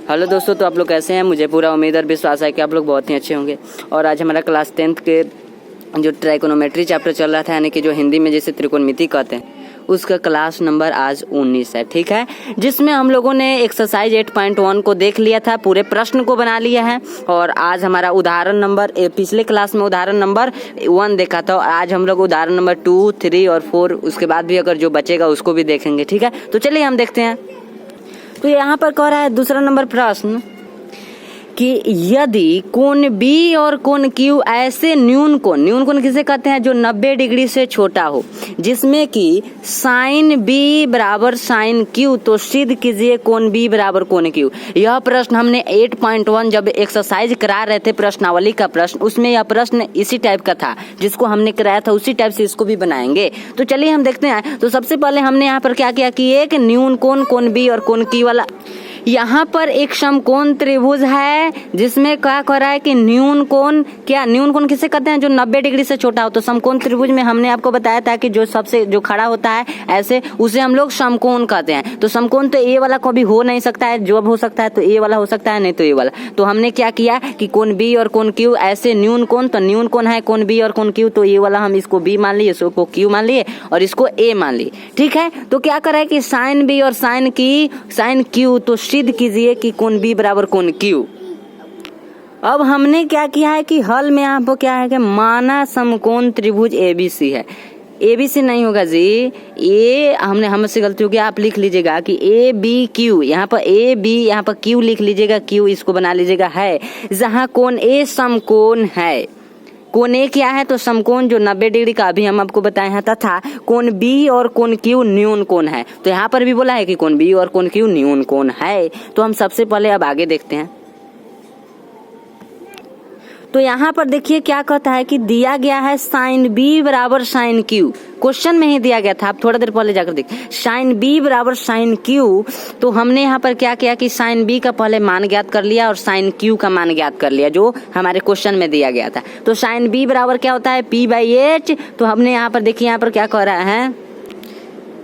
Hello दोस्तों, तो आप लोग कैसे हैं? मुझे पूरा उम्मीद और विश्वास है कि आप लोग बहुत ही अच्छे होंगे। और आज हमारा क्लास 10th के जो ट्राइकोनोमेट्री चैप्टर चल रहा था, यानी कि जो हिंदी में जिसे त्रिकोणमिति कहते हैं, उसका क्लास नंबर आज 19 है। ठीक है, जिसमें हम लोगों ने एक्सरसाइज 8.1 को देख लिया था, पूरे प्रश्न को बना लिया है। और आज हमारा उदाहरण नंबर पिछले क्लास में उदाहरण नंबर 1 देखा था, और आज हम लोग उदाहरण नंबर 2, 3 और 4 उसके बाद भी अगर जो बचेगा उसको भी देखेंगे। ठीक है, तो चलिए हम देखते हैं। तो यहाँ पर कह रहा है दूसरा नंबर प्रश्न कि यदि कोण बी और कोण क्यू ऐसे न्यून कोण किसे कहते हैं? जो 90 डिग्री से छोटा हो, जिसमें कि साइन बी बराबर साइन क्यू, तो सिद्ध कीजिए कोण बी बराबर कोण क्यू। यह प्रश्न हमने 8.1 जब एक्सरसाइज करा रहे थे प्रश्नावली का प्रश्न, उसमें यह प्रश्न इसी टाइप का था जिसको हमने कराया था, उसी टाइप से इसको भी बनाएंगे। तो चलिए हम देखते हैं। तो सबसे पहले हमने यहाँ पर क्या किया कि एक न्यून कोण बी और कोण क्यू वाला, यहाँ पर एक समकोण त्रिभुज है जिसमें क्या कह रहा है कि न्यून कोण किसे कहते हैं? जो 90 डिग्री से छोटा हो। तो समकोण त्रिभुज में हमने आपको बताया था कि जो खड़ा होता है ऐसे, उसे हम लोग समकोण कहते हैं। तो समकोण तो ए वाला कभी हो नहीं सकता है, जो हो सकता है तो ए वाला हो सकता है, नहीं तो ए वाला। तो हमने क्या किया कि कोण बी और कोण क्यू ऐसे न्यून कोण, तो न्यून कोण है कोण बी और कोण क्यू, तो ये वाला हम इसको बी मान लिए, इसको क्यू मान लिए और इसको ए मान लिए। ठीक है, तो क्या कर रहा है कि साइन बी और साइन क्यू, तो सिद्ध कीजिए कि कोण बी बराबर कोण क्यू। अब हमने क्या किया है कि हल में यहाँ पर क्या है कि माना समकोण त्रिभुज एबीसी है। एबीसी नहीं होगा जी, ये हमसे गलती हो गया, आप लिख लीजिएगा कि ए बी क्यू, यहाँ पर ए बी, यहाँ पर क्यू लिख लीजिएगा, क्यू इसको बना लीजिएगा है, जहाँ कोण ए समकोण है। कोण ए क्या है? तो समकोण जो 90 डिग्री का अभी हम आपको बताए हैं, तथा कोण बी और कोण क्यू न्यून कोण है। तो यहाँ पर भी बोला है कि कोण बी और कोण क्यू न्यून कोण है। तो हम सबसे पहले अब आगे देखते हैं। तो यहाँ पर देखिए क्या कहता है कि दिया गया है साइन बी बराबर साइन क्यू, क्वेश्चन में ही दिया गया था, आप थोड़ा देर पहले जाकर देखिए, साइन बी बराबर साइन क्यू। तो हमने यहाँ पर क्या किया कि साइन बी का पहले मान ज्ञात कर लिया और साइन क्यू का मान ज्ञात कर लिया, जो हमारे क्वेश्चन में दिया गया था। तो साइन बी बराबर क्या होता है? p/h। तो हमने यहाँ पर देखिए, यहाँ पर क्या कह रहा है,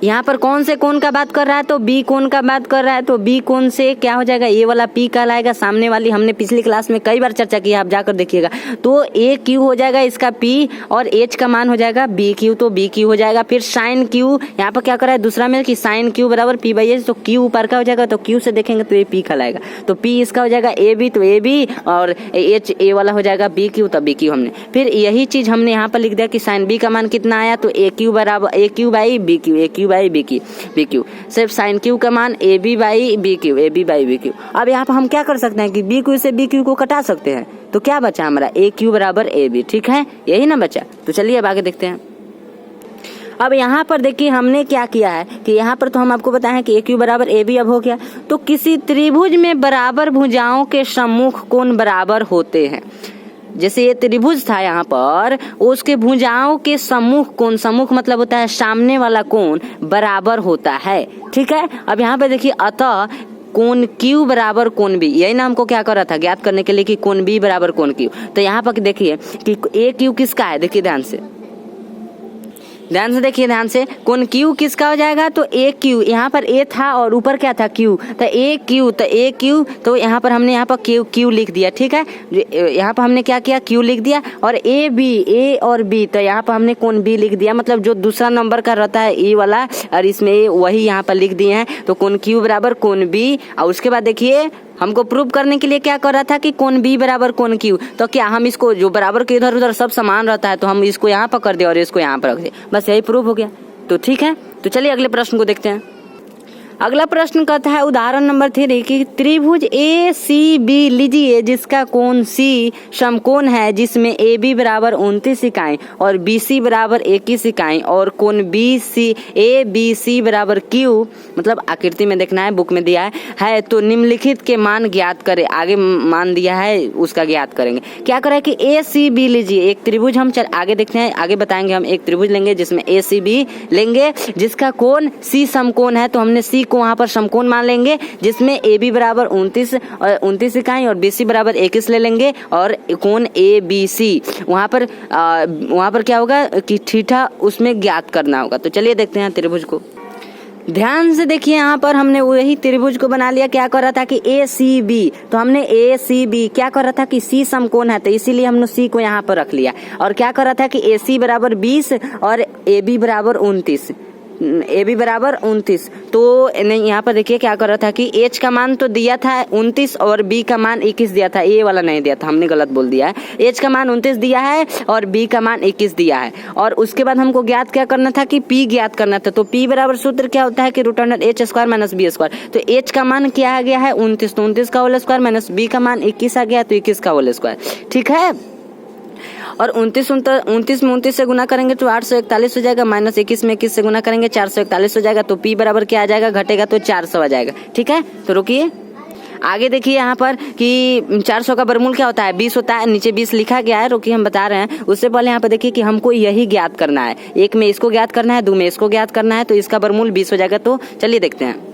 यहाँ पर कौन से कोण का बात कर रहा है? तो बी कोण का बात कर रहा है। तो बी कोण से क्या हो जाएगा? ये वाला पी कहलाएगा, सामने वाली हमने पिछली क्लास में कई बार चर्चा की है, आप जाकर देखिएगा। तो ए क्यू हो जाएगा इसका पी, और एच का मान हो जाएगा बी क्यू, तो बी क्यू हो जाएगा। फिर साइन क्यू, यहाँ पर क्या कर रहा है दूसरा में कि साइन क्यू बराबर p/h, तो क्यू ऊपर का हो जाएगा, तो क्यू से देखेंगे तो ये पी कहलाएगा। तो पी इसका हो जाएगा ए बी, तो ए बी, और एच ए वाला हो जाएगा बी क्यू, तब बी क्यू हमने। फिर यही चीज हमने यहाँ पर लिख दिया कि साइन बी का मान कितना आया? तो ए क्यू बराबर A Q by B Q, A Q by B Q. सिर्फ साइन क्यू का मान A B by B Q, A B by B Q. अब यहाँ पर हम क्या कर सकते हैं कि बी क्यू से बी क्यू को कटा सकते हैं। तो क्या बचा हमारा? ए क्यू बराबर ए बी। ठीक है, यही ना बचा। तो चलिए अब आगे देखते हैं। अब यहाँ पर देखिए हमने क्या किया है कि यहाँ पर तो हम आपको बताए हैं कि ए क्यू बराबर ए बी अब हो गया। तो किसी त्रिभुज में बराबर भुजाओं के सम्मुख कोण बराबर होते हैं। जैसे ये त्रिभुज था यहाँ पर, उसके भुजाओं के सम्मुख कोण, सम्मुख मतलब होता है सामने वाला कोण, बराबर होता है। ठीक है, अब यहाँ पे देखिए, अतः कोण क्यू बराबर कोण बी, यही ना हमको क्या कर रहा था ज्ञात करने के लिए कि कोण बी बराबर कोण क्यू। तो यहाँ पर देखिए कि ए क्यू किसका है, देखिए ध्यान से देखिए ध्यान से, कोण क्यू किसका हो जाएगा? तो ए क्यू, यहाँ पर ए था और ऊपर क्या था? क्यू, तो ए क्यू, तो यहाँ पर हमने यहाँ पर क्यू लिख दिया। ठीक है, यहाँ पर हमने क्या किया? क्यू लिख दिया। और ए बी, ए और बी, तो यहाँ पर हमने कोण बी लिख दिया, मतलब जो दूसरा नंबर का रहता है ए वाला, और इसमें वही यहाँ पर लिख दिए हैं। तो कोण क्यू बराबर कोण बी। और उसके बाद देखिए हमको प्रूव करने के लिए क्या कर रहा था कि कोण बी बराबर कोण क्यू। तो क्या हम इसको जो बराबर के इधर उधर सब समान रहता है, तो हम इसको यहाँ पर कर दे और इसको यहाँ पर रख दे, बस यही प्रूव हो गया। तो ठीक है, तो चलिए अगले प्रश्न को देखते हैं। अगला प्रश्न कहता है उदाहरण नंबर 3 कि त्रिभुज ए सी बी लीजिए जिसका कोण सी समकोण है, जिसमें ए बी बराबर 29 इकाई और बी सी बराबर 21 इकाई, और कोण ए बी सी बराबर क्यू, मतलब आकृति में देखना है, बुक में दिया है। तो निम्नलिखित के मान ज्ञात करें, आगे मान दिया है उसका ज्ञात करेंगे। क्या करें कि ए सी बी लीजिए एक त्रिभुज, हम आगे देखते हैं, आगे बताएंगे। हम एक त्रिभुज लेंगे जिसमें ए सी बी लेंगे, जिसका कोण सी समकोण है, तो हमने सी को वहां पर समकोण मान लेंगे, जिसमें ए बी बराबर 29 इकाई और बी सी बराबर 21 ले लेंगे, और कोण ए बी सी वहां पर क्या होगा कि थीटा उसमें ज्ञात करना होगा। तो चलिए देखते हैं त्रिभुज को। ध्यान से देखिए, यहाँ पर हमने वही त्रिभुज को बना लिया। क्या कर रहा था कि ACB, तो हमने ACB क्या कर रहा था कि C समकोण है, तो इसीलिए हमने C को यहाँ पर रख लिया। और क्या कर रहा था कि AC बराबर 20 और AB बराबर 29, AB बराबर 29। तो नहीं, यहाँ पर देखिए क्या कर रहा था कि H का मान तो दिया था 29 और B का मान 21 दिया था। A वाला नहीं दिया था, हमने गलत बोल दिया है। H का मान 29 दिया है और B का मान 21 दिया है। और उसके बाद हमको ज्ञात क्या करना था कि P ज्ञात करना था। तो P बराबर सूत्र क्या होता है कि √H² माइनस B²। तो H का मान क्या आ गया है 29, तो 29 का होल स्क्वायर माइनस B का मान 21 आ गया, तो 21 का होल स्क्वायर। ठीक है, और 29 में 29 से गुना करेंगे तो 841 हो जाएगा, माइनस 21 में 21 से गुना करेंगे 441 हो जाएगा। तो P बराबर क्या आ जाएगा, घटेगा तो 400 आ जाएगा। ठीक है, तो रुकिए आगे देखिए यहाँ पर कि 400 का वर्गमूल क्या होता है, 20 होता है। नीचे 20 लिखा गया है, रुकिए हम बता रहे हैं। उससे पहले यहाँ पर देखिए कि हमको यही ज्ञात करना है, एक में इसको ज्ञात करना है, दो में इसको ज्ञात करना है, तो इसका वर्गमूल 20 हो जाएगा। तो चलिए देखते हैं।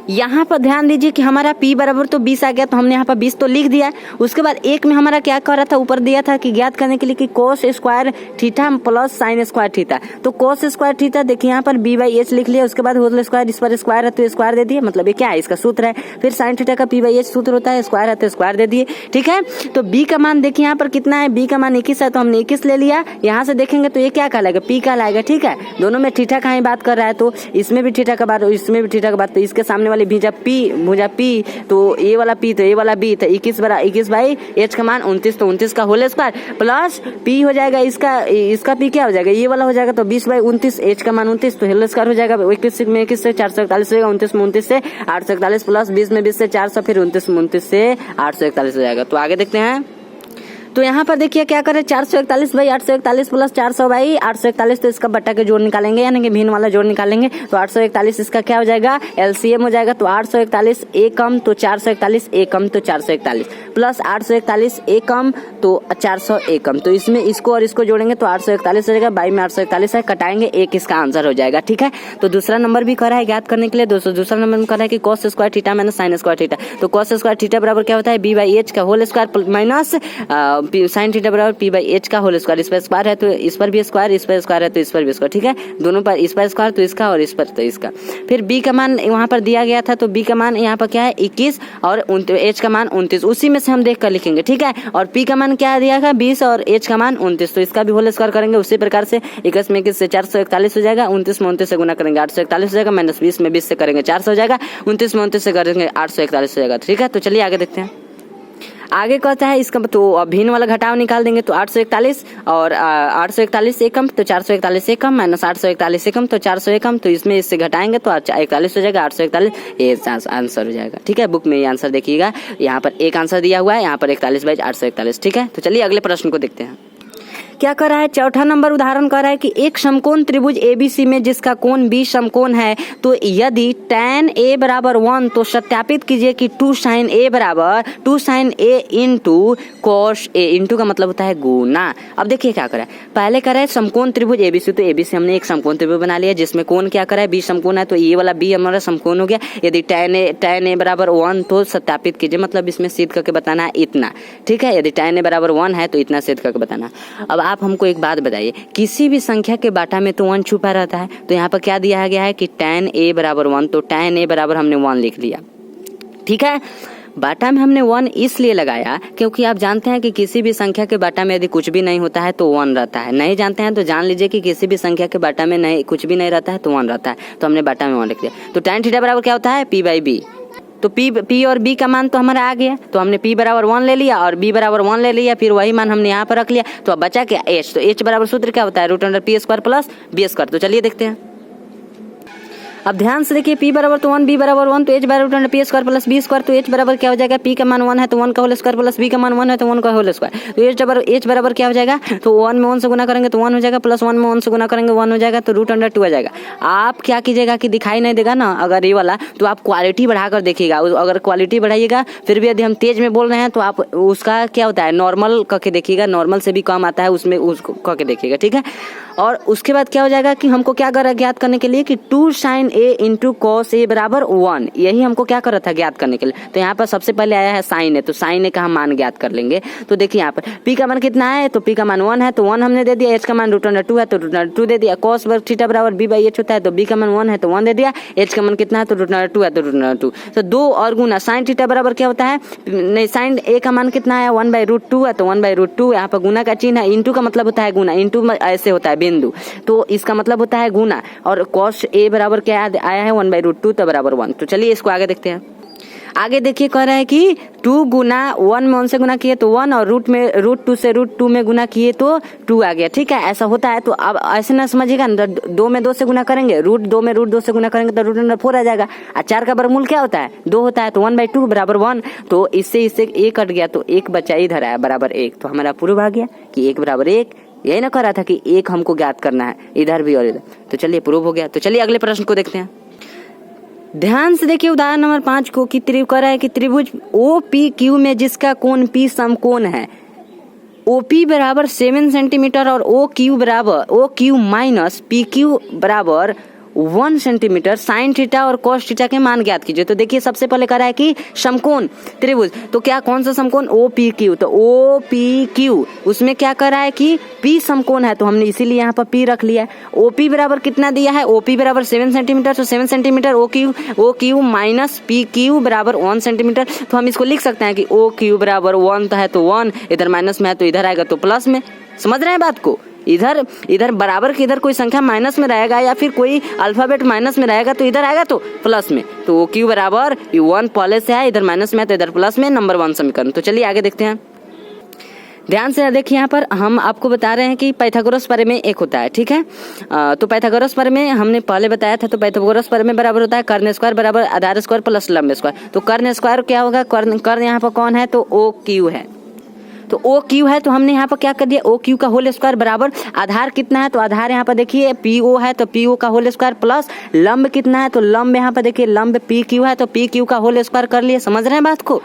यहाँ पर ध्यान दीजिए कि हमारा P बराबर तो 20 आ गया, तो हमने यहाँ पर 20 तो लिख दिया। उसके बाद एक में हमारा क्या कर रहा था, ऊपर दिया था कि ज्ञात करने के लिए कि cos square theta plus sin square theta. तो cos स्क्वायर थीटा देखिए यहाँ पर B/H लिख लिया। उसके बाद होल स्क्वायर, इस पर स्क्वायर है तो स्क्वायर दे दिए, मतलब ये क्या है, इसका सूत्र है। फिर sin थीटा का P/H सूत्र होता है, स्क्वायर है तो स्क्वायर दे दिए। ठीक है, तो B का मान देखिए यहाँ पर कितना है, B का मान 21 है, तो हमने 21 ले लिया। यहाँ से देखेंगे तो ये क्या कहलाएगा, P कहलाएगा। ठीक है, दोनों में थीटा का ही बात कर रहा है, तो इसमें भी थीटा का बात, इसमें भी थीटा का बात। तो इसके सामने वाली भुजा P, तो A वाला P तो A वाला B, तो 21 बाई H का मान 29, तो 29 का होल स्क्वायर प्लस P हो जाएगा, इसका P क्या हो जाएगा, ये वाला हो जाएगा। तो 20 बाई 29, H का मान 29, तो होल स्क्वायर हो जाएगा। 21 में 21 से 441 हो जाएगा, 29 में 29 से 841 प्लस 20 में 20 से 400, फिर 29 में 29 से 841 हो जाएगा। तो आगे देखते हैं। तो यहाँ पर देखिए क्या करें, 441 बाई 841 प्लस 400 बाई 841, तो इसका बट्टा के जोड़ निकालेंगे, यानी कि भिन्न वाला जोड़ निकालेंगे। तो 841 इसका क्या हो जाएगा, LCM हो जाएगा। तो 841 ए कम तो 441 ए कम तो 441 प्लस 841 ए कम तो 400 ए कम। तो इसमें इसको और इसको जोड़ेंगे तो 841 हो जाएगा, बाई में 841 है, कटाएंगे, एक इसका आंसर हो जाएगा। ठीक है, तो दूसरा नंबर भी करा है ज्ञात करने के लिए। दूसरा नंबर में करा है कि cos square theta minus sin square theta. तो cos स्क्वायर थीटा बराबर क्या होता है, B/H का whole square minus sin theta बराबर P/H का होल स्क्वायर। इस पर स्क्वायर है तो इस पर भी स्क्वायर, इस पर स्क्वायर है तो इस पर भी स्क्वायर। ठीक है, दोनों पर इस पर स्क्वायर तो इसका और इस पर तो इसका। फिर B का मान वहां पर दिया गया था, तो B का मान यहाँ पर क्या है 21 और H का मान 29, उसी में से हम देख कर लिखेंगे। ठीक है, और P का मान क्या दिया था 20 और H का मान 29, तो इसका भी होल स्क्वायर करेंगे उसी प्रकार से। 21 में 21 से 441 हो जाएगा, 29 में 29 से गुना करेंगे 841 हो जाएगा, माइनस 20 में 20 से करेंगे 400 हो जाएगा, 29 में 29 से करेंगे 841 हो जाएगा। ठीक है, तो चलिए आगे देखते हैं। आगे कहता है इसका, तो भिन्न वाला घटाव निकाल देंगे। तो 841 और 841 एकम तो 441 एकम माइनस 841 एकम तो 400 एकम, तो इसमें इससे घटाएंगे तो 41 हो जाएगा, 841 ये आंसर हो जाएगा। ठीक है, बुक में ये आंसर देखिएगा, यहाँ पर एक आंसर दिया हुआ है, यहाँ पर 41/841। ठीक है, तो चलिए अगले प्रश्न को देखते हैं। क्या कर रहा है, चौथा नंबर उदाहरण कर रहा है कि एक समकोण त्रिभुज ABC में जिसका कोण B समकोण है, तो यदि tan A बराबर 1 तो सत्यापित कीजिए कि 2 sin A बराबर 2 sin A into cos A, into का मतलब होता है गुना। अब देखिए क्या कर रहा है, पहले कर रहा है समकोण त्रिभुज ABC, तो ABC हमने एक समकोण त्रिभुज बना लिया जिसमें कोण क्या कर रहा है B समकोण है, तो ये वाला B हमारा समकोण हो गया। यदि tan A बराबर 1 तो सत्यापित कीजिए, मतलब इसमें सिद्ध करके बताना है इतना। ठीक है, यदि tan A बराबर 1 है तो इतना सिद्ध करके बताना। अब आप हमको एक बात बताइए, किसी भी संख्या के बाटा में तो 1 छुपा रहता है, तो यहाँ पर क्या दिया गया है कि tan A बराबर 1, तो tan A बराबर हमने 1 लिख लिया। ठीक है, बाटा में हमने 1 इसलिए लगाया क्योंकि आप जानते हैं कि किसी भी संख्या के बाटा में यदि कुछ भी नहीं होता है तो 1 रहता है। नहीं जानते हैं तो जान लीजिए कि किसी भी संख्या के बाटा में नहीं कुछ भी नहीं रहता है तो 1 रहता है, तो हमने बाटा में 1 लिख दिया। तो tan थीटा बराबर क्या होता है P/B, तो P और B का मान तो हमारा आ गया, तो हमने P बराबर 1 ले लिया और B बराबर 1 ले लिया, फिर वही मान हमने यहाँ पर रख लिया। तो अब बचा क्या H, तो H बराबर सूत्र क्या होता है √P² प्लस B²। तो चलिए देखते हैं। अब ध्यान से देखिए, P बराबर तो 1, B बराबर 1, तो H बराबर P² प्लस B²। तो H बराबर क्या हो जाएगा, P का मान 1 है तो 1 का होल स्क्वायर प्लस B का मान 1 है तो 1 का होल स्क्वायर। तो H बराबर क्या हो जाएगा, तो 1 में 1 से गुना करेंगे तो 1 हो जाएगा, प्लस 1 में 1 से गुना करेंगे 1 हो जाएगा, तो √2 आ जाएगा। आप क्या कीजिएगा कि दिखाई नहीं देगा ना अगर ये वाला, तो आप क्वालिटी बढ़ाकर देखिएगा। अगर क्वालिटी बढ़ाइएगा फिर भी यदि हम तेज में बोल रहे हैं तो आप उसका क्या होता है नॉर्मल करके देखिएगा, नॉर्मल से भी कम आता है उसमें उसको करके देखिएगा। ठीक है, और उसके बाद क्या हो जाएगा कि हमको क्या कर ज्ञात करने के लिए कि 2 sin A into cos A बराबर 1, यही हमको क्या कर रहा था ज्ञात करने के लिए। तो यहाँ पर सबसे पहले आया है साइन ए, तो साइन ए का हम मान ज्ञात कर लेंगे। तो देखिए यहाँ पर पी का मान कितना है, तो पी का मान 1 है तो 1 हमने दे दिया, एच का मान √2 है तो √2 दे दिया, कॉस वर्ग थीटा बराबर बी बाई एच होता है तो बी का मान 1 है तो 1 दे दिया, एच का मान कितना है तो √2 है तो √2। तो 2 और गुना साइन थीटा बराबर क्या होता है, नहीं साइन ए का मान कितना है 1/√2 है तो 1/√2, यहाँ पर गुना का चिन्ह है, इंटू का मतलब होता है गुना, इंटू ऐसे होता है बिंदु, तो इसका मतलब होता है गुना, और कॉस ए बराबर क्या आया है 1/√2 तो बराबर 1। तो चलिए इसको आगे देखते हैं। आगे देखिए कह रहा है कि 2 गुना 1 में 1 से गुना किए तो 1 और √2 से √2 में गुना किए तो 2 आ गया। ठीक है, ऐसा होता है। तो अब ऐसे ना समझिएगा, 2 में 2 से गुना करेंगे, √2 में √2 से गुना करेंगे तो √4 आ जाएगा, और 4 का वर्गमूल क्या होता है 2 होता है तो 1/2 बराबर 1। तो इससे एक कट गया तो एक बचा इधर आया बराबर 1, तो हमारा प्रूव आ गया कि 1 बराबर 1। यही ना कह रहा था कि 1 हमको ज्ञात करना है इधर भी और इधर, तो चलिए प्रूव हो गया। तो चलिए अगले प्रश्न को देखते हैं। ध्यान से देखिए उदाहरण नंबर 5 को, कि कह रहा है कि त्रिभुज OPQ में जिसका कोण P समकोण है, OP बराबर 7 सेंटीमीटर और OQ माइनस PQ बराबर 1 सेंटीमीटर, साइन थीटा और कॉस थीटा के मान ज्ञात कीजिए। तो देखिए सबसे पहले कह रहा है कि समकोण त्रिभुज, तो क्या कौन सा समकोण OPQ, तो OPQ उसमें क्या कर रहा है कि P समकोण है, तो हमने इसीलिए यहाँ पर P रख लिया है। OP बराबर कितना दिया है, OP बराबर 7 सेंटीमीटर, तो 7 सेंटीमीटर OQ माइनस PQ बराबर 1 सेंटीमीटर, तो हम इसको लिख सकते हैं कि OQ बराबर 1 है तो 1, इधर माइनस में है तो इधर आएगा तो प्लस में। समझ रहे हैं बात को, इधर बराबर के इधर कोई संख्या माइनस में रहेगा या फिर कोई अल्फाबेट माइनस में रहेगा तो इधर आएगा तो प्लस में। तो OQ बराबर 1 पहले से है, इधर माइनस में है तो इधर प्लस में, नंबर 1 समीकरण। तो चलिए आगे देखते हैं। ध्यान से देखिए, यहाँ पर हम आपको बता रहे हैं कि पाइथागोरस प्रमेय एक होता है। ठीक है, तो पाइथागोरस प्रमेय हमने पहले बताया था। तो पाइथागोरस प्रमेय बराबर होता है कर्ण स्क्वायर बराबर आधार स्क्वायर प्लस लंब स्क्वायर। तो कर्ण स्क्वायर क्या होगा, कर्ण यहाँ पर कौन है तो OQ है, तो OQ है तो हमने यहाँ पर क्या कर दिया OQ का होल स्क्वायर बराबर आधार कितना है, तो आधार यहाँ पर देखिए PO है तो PO का होल स्क्वायर प्लस लंब कितना है, तो लंब यहाँ पर देखिए लंब PQ है तो PQ का होल स्क्वायर कर लिए। समझ रहे हैं बात को।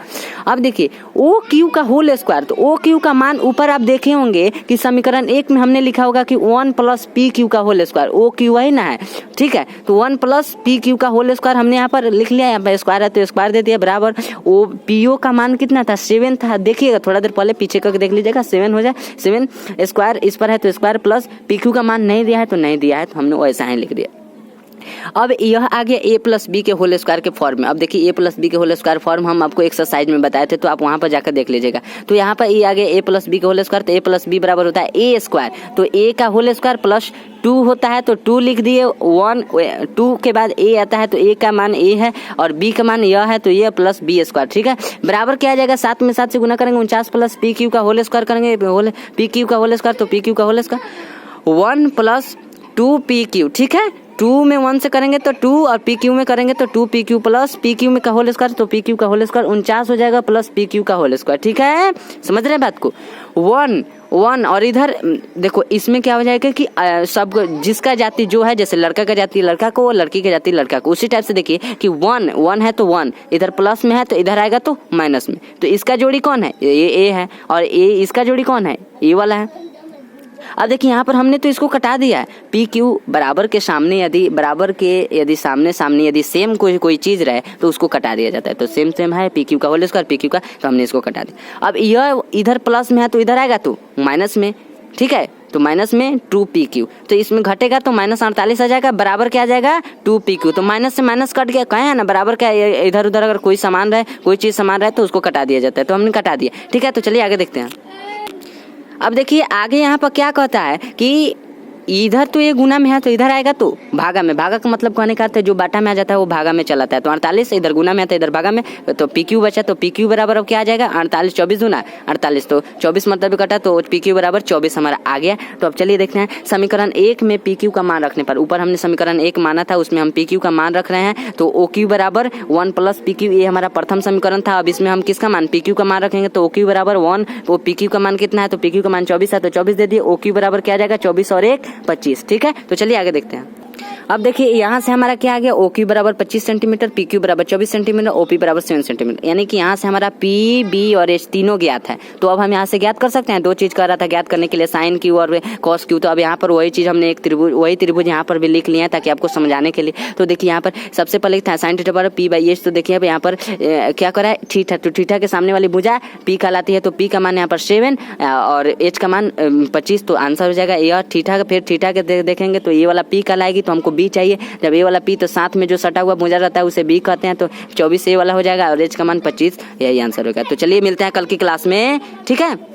अब देखिए OQ का होल स्क्वायर, तो OQ का मान ऊपर आप देखे होंगे कि समीकरण 1 में हमने लिखा होगा कि 1 प्लस PQ का होल स्क्वायर, OQ वही ना है। ठीक है, तो 1 प्लस PQ का होल स्क्वायर हमने यहाँ पर लिख लिया, यहाँ पर स्क्वायर है तो स्क्वायर दे दिया बराबर PO का मान कितना था 7 था। देखिएगा थोड़ा देर पहले पीछे करके देख लीजिएगा, 7 हो जाए, 7 स्क्वायर इस पर है तो स्क्वायर प्लस PQ का मान नहीं दिया है तो नहीं दिया है, तो हमने वैसा ही लिख दिया। अब यह आ गया A प्लस बी के होल स्क्वायर के फॉर्म में। अब देखिए A प्लस बी के होल स्क्वायर फॉर्म हम आपको एक्सरसाइज में बताए थे, तो आप वहां पर जाकर देख लीजिएगा। तो यहाँ पर A आ गया A प्लस बी के होल स्क्वायर, तो A प्लस बी बराबर होता है A स्क्वायर, तो A का होल स्क्वायर प्लस 2 होता है तो 2 लिख दिए, 2 के बाद A आता है तो A का मान A है और B का मान यह है तो ये प्लस B स्क्वायर। ठीक है, बराबर क्या आ जाएगा 7 में 7 से गुना करेंगे 49 प्लस PQ का होल स्क्वायर करेंगे, PQ का होल स्क्वायर तो PQ का होल स्क्वायर 1 प्लस 2PQ। ठीक है, 2 में 1 से करेंगे तो 2 और PQ में करेंगे तो 2PQ प्लस PQ में का होल स्क्वायर तो PQ का होल स्क्वायर 49 हो जाएगा प्लस PQ का होल स्क्वायर। ठीक है, समझ रहे हैं बात को। 1 और इधर देखो इसमें क्या हो जाएगा कि सब जिसका जाति जो है, जैसे लड़का का जाति लड़का को, लड़की का जाति लड़का को, उसी टाइप से देखिए कि 1 है तो 1 इधर प्लस में है तो इधर आएगा तो माइनस में। तो इसका जोड़ी कौन है, ये A है, और A इसका जोड़ी कौन है, ये वाला है। अब देखिए यहाँ पर हमने तो इसको कटा दिया है, PQ बराबर के सामने यदि सामने यदि सेम कोई चीज रहे तो उसको कटा दिया जाता है। तो सेम है PQ का होल स्क्वायर PQ का, तो हमने इसको कटा दिया। अब यह इधर प्लस में है तो इधर आएगा तो माइनस में। ठीक है, तो माइनस में 2PQ, तो इसमें घटेगा तो माइनस 48 आ जाएगा, बराबर क्या आ जाएगा 2PQ। तो माइनस से माइनस कट गया, कहे है ना बराबर क्या, इधर उधर अगर कोई सामान रहे, कोई चीज सामान रहे तो उसको कटा दिया जाता है, तो हमने कटा दिया। ठीक है, तो चलिए आगे देखते हैं। अब देखिए आगे यहाँ पर क्या कहता है कि इधर तो ये गुना में है तो इधर आएगा तो भागा में। भागा का मतलब कहने का अर्थ है जो बाटा में आ जाता है वो भागा में चलाता है। तो 48 इधर गुना में आता है इधर भागा में, तो PQ बचा, तो PQ बराबर अब क्या आ जाएगा 48, 24 गुना 48, तो 24 मतलब कटा तो PQ बराबर 24 हमारा आ गया। तो अब चलिए देखते हैं समीकरण 1 में PQ का मान रखने पर, ऊपर हमने समीकरण 1 माना था उसमें हम PQ का मान रख रहे हैं, तो OQ बराबर 1 प्लस PQ, ये हमारा प्रथम समीकरण था। अब इसमें हम किसका मान PQ का मान रखेंगे, तो OQ बराबर 1, वो PQ का मान कितना है, तो PQ का मान 24 है तो 24 दे दिए, OQ बराबर क्या आ जाएगा 24 और 1 25। ठीक है, तो चलिए आगे देखते हैं। अब देखिए यहाँ से हमारा क्या आ गया, ओ क्यू बराबर 25 सेंटीमीटर, पी क्यू बराबर 24 सेंटीमीटर, ओ पी बराबर 7 सेंटीमीटर, यानी कि यहाँ से हमारा पी, बी और एच तीनों ज्ञात है। तो अब हम यहाँ से ज्ञात कर सकते हैं, दो चीज कर रहा था ज्ञात करने के लिए, साइन क्यू और कॉस क्यू। तो अब यहाँ पर वही चीज हमने एक त्रिभुज, वही त्रिभुज यहाँ पर भी लिख लिया है ताकि आपको समझाने के लिए। तो देखिए यहाँ पर सबसे पहले था साइन थीटा बराबर पी बाई एच। तो देखिए अब यहाँ पर क्या करा है, थीटा, तो थीटा के सामने वाली भुजा पी कहलाती है, तो पी का मान यहाँ पर 7 और एच का मान 25। तो आंसर हो जाएगा यह थीटा का। फिर थीटा के देखेंगे तो ये वाला पी कहलाएगी, तो हमको बी चाहिए। जब ये वाला पी तो साथ में जो सटा हुआ भुजा रहता है उसे बी कहते हैं, तो 24 ये वाला हो जाएगा और एच का मान 25, यही आंसर होगा। तो चलिए मिलते हैं कल की क्लास में, ठीक है।